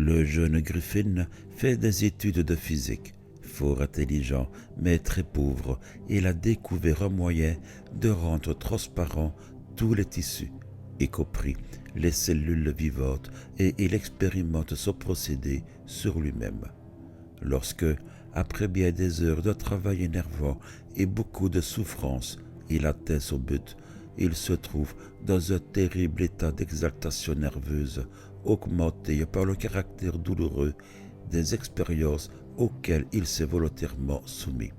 Le jeune Griffin fait des études de physique. Fort intelligent, mais très pauvre, il a découvert un moyen de rendre transparents tous les tissus, y compris les cellules vivantes, et il expérimente ce procédé sur lui-même. Lorsque, après bien des heures de travail énervant et beaucoup de souffrance, il atteint son but, il se trouve dans un terrible état d'exaltation nerveuse, augmenté par le caractère douloureux des expériences auxquelles il s'est volontairement soumis.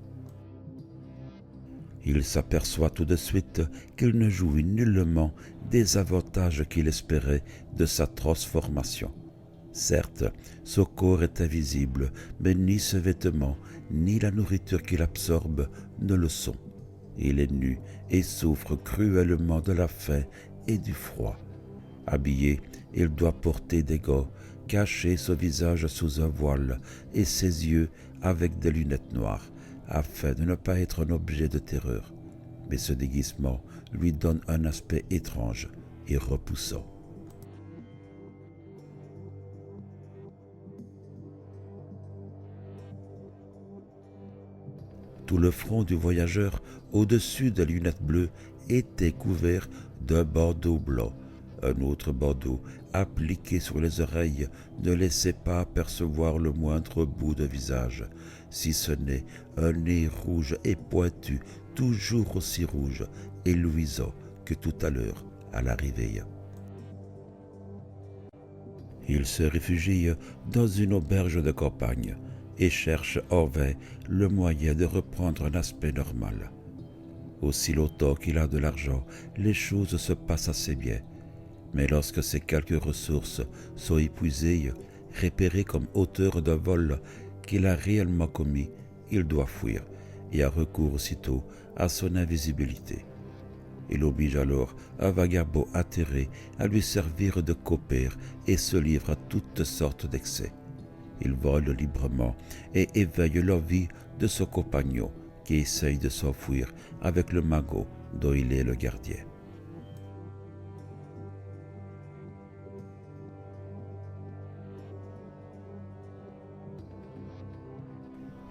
Il s'aperçoit tout de suite qu'il ne jouit nullement des avantages qu'il espérait de sa transformation. Certes, son corps est invisible, mais ni ses vêtements, ni la nourriture qu'il absorbe ne le sont. Il est nu et souffre cruellement de la faim et du froid. Habillé, il doit porter des gants, cacher son visage sous un voile et ses yeux avec des lunettes noires, afin de ne pas être un objet de terreur. Mais ce déguisement lui donne un aspect étrange et repoussant. Tout le front du voyageur, au-dessus des lunettes bleues, était couvert d'un bandeau blanc. Un autre bandeau, appliqué sur les oreilles, ne laissait pas apercevoir le moindre bout de visage, si ce n'est un nez rouge et pointu, toujours aussi rouge et luisant que tout à l'heure à l'arrivée. Il se réfugie dans une auberge de campagne et cherche en vain le moyen de reprendre un aspect normal. Aussi longtemps qu'il a de l'argent, les choses se passent assez bien. Mais lorsque ces quelques ressources sont épuisées, repéré comme auteur d'un vol qu'il a réellement commis, il doit fuir et a recours aussitôt à son invisibilité. Il oblige alors un vagabond atterré à lui servir de compère et se livre à toutes sortes d'excès. Il vole librement et éveille l'envie de son compagnon qui essaye de s'enfuir avec le magot dont il est le gardien.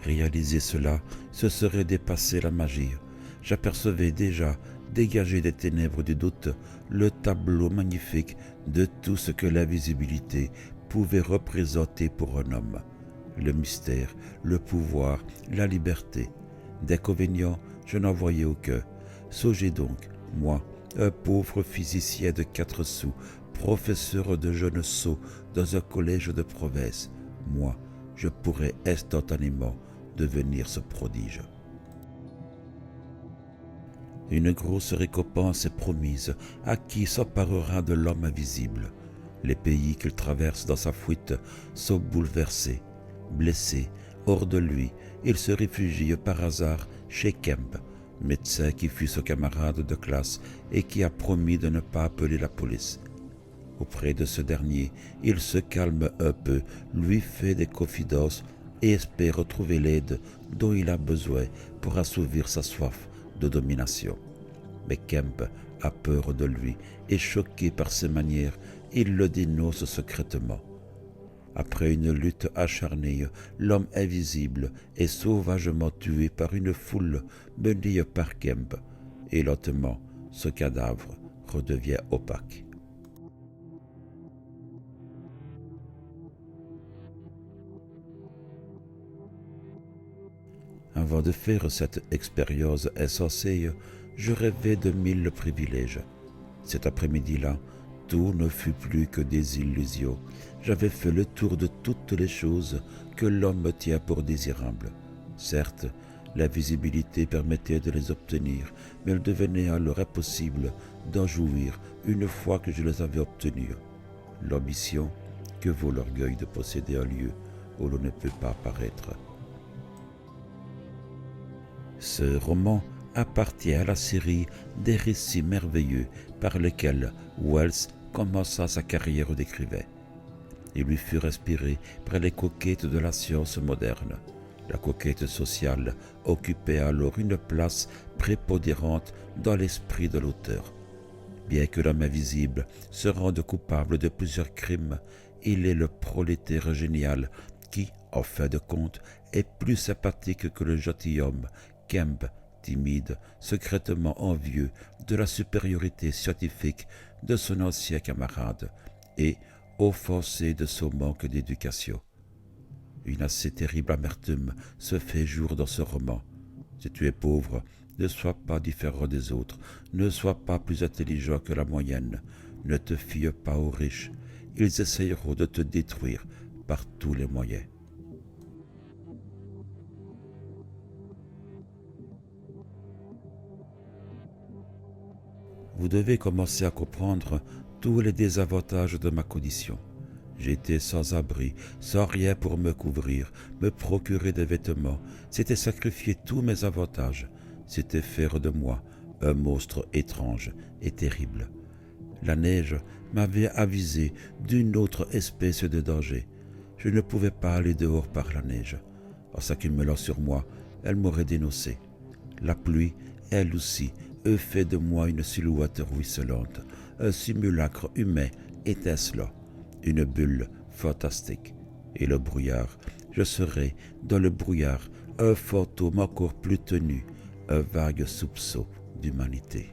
Réaliser cela, ce serait dépasser la magie. J'apercevais déjà, dégagé des ténèbres du doute, le tableau magnifique de tout ce que l'invisibilité pouvait représenter pour un homme. Le mystère, le pouvoir, la liberté. D'inconvénients, je n'en voyais aucun. Songez donc, moi, un pauvre physicien de 4 sous, professeur de jeunes sots dans un collège de province, moi, je pourrais instantanément devenir ce prodige. Une grosse récompense est promise à qui s'emparera de l'homme invisible. Les pays qu'il traverse dans sa fuite sont bouleversés. Blessé, hors de lui, il se réfugie par hasard chez Kemp, médecin qui fut son camarade de classe et qui a promis de ne pas appeler la police. Auprès de ce dernier, il se calme un peu, lui fait des confidences et espère retrouver l'aide dont il a besoin pour assouvir sa soif de domination. Mais Kemp a peur de lui et choqué par ses manières, il le dénonce secrètement. Après une lutte acharnée, l'homme invisible est sauvagement tué par une foule menée par Kemp, et lentement, ce cadavre redevient opaque. Avant de faire cette expérience insensée, je rêvais de 1000 privilèges. Cet après-midi-là, tout ne fut plus que des illusions. J'avais fait le tour de toutes les choses que l'homme tient pour désirables. Certes, la visibilité permettait de les obtenir, mais il devenait alors impossible d'en jouir une fois que je les avais obtenus. L'ambition, que vaut l'orgueil de posséder un lieu où l'on ne peut pas apparaître. Ce roman appartient à la série des récits merveilleux par lesquels Wells commença sa carrière d'écrivain. Il lui fut inspiré par les conquêtes de la science moderne. La conquête sociale occupait alors une place prépondérante dans l'esprit de l'auteur. Bien que l'homme invisible se rende coupable de plusieurs crimes, il est le prolétaire génial qui, en fin de compte, est plus sympathique que le gentilhomme Kemp, timide, secrètement envieux de la supériorité scientifique de son ancien camarade et offensé de son manque d'éducation. Une assez terrible amertume se fait jour dans ce roman. Si tu es pauvre, ne sois pas différent des autres, ne sois pas plus intelligent que la moyenne, ne te fie pas aux riches, ils essayeront de te détruire par tous les moyens. Vous devez commencer à comprendre tous les désavantages de ma condition. J'étais sans abri, sans rien pour me couvrir, me procurer des vêtements. C'était sacrifier tous mes avantages. C'était faire de moi un monstre étrange et terrible. La neige m'avait avisé d'une autre espèce de danger. Je ne pouvais pas aller dehors par la neige. En s'accumulant sur moi, elle m'aurait dénoncé. La pluie, elle aussi, fait de moi une silhouette ruisselante, un simulacre humain étincelant, une bulle fantastique. Et le brouillard, je serais, dans le brouillard, un fantôme encore plus tenu, un vague soupçon d'humanité.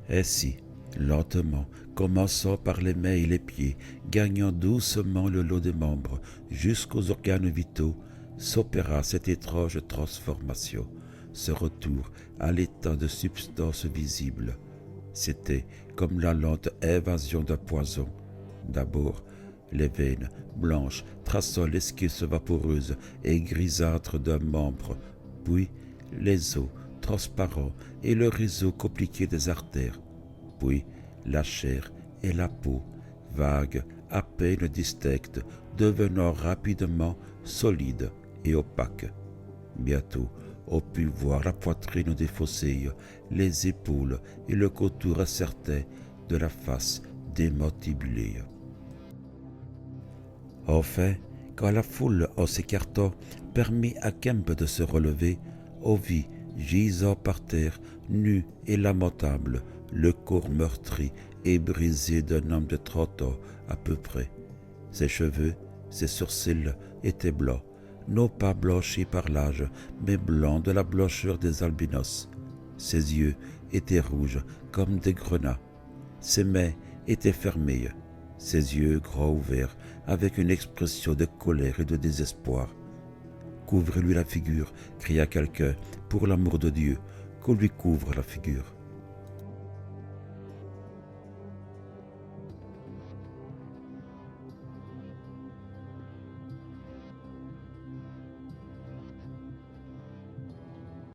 Ainsi, lentement, commençant par les mains et les pieds, gagnant doucement le lot des membres jusqu'aux organes vitaux, s'opéra cette étrange transformation, ce retour à l'état de substance visible. C'était comme la lente invasion d'un poison. D'abord, les veines blanches traçant l'esquisse vaporeuse et grisâtre d'un membre, puis les os transparents et le réseau compliqué des artères, puis la chair et la peau, vagues, à peine distinctes, devenant rapidement solides et opaques. Bientôt, on put voir la poitrine défaussée, les épaules et le contour incertain de la face démantibulée. Enfin, quand la foule, en s'écartant, permit à Kemp de se relever, on vit, gisant par terre, nu et lamentable, le corps meurtri et brisé d'un homme de 30 ans à peu près. Ses cheveux, ses sourcils étaient blancs, non pas blanchis par l'âge, mais blancs de la blancheur des albinos. Ses yeux étaient rouges comme des grenats. Ses mains étaient fermées, ses yeux grands ouverts, avec une expression de colère et de désespoir. « Couvre-lui la figure » cria quelqu'un, « pour l'amour de Dieu, qu'on lui couvre la figure. »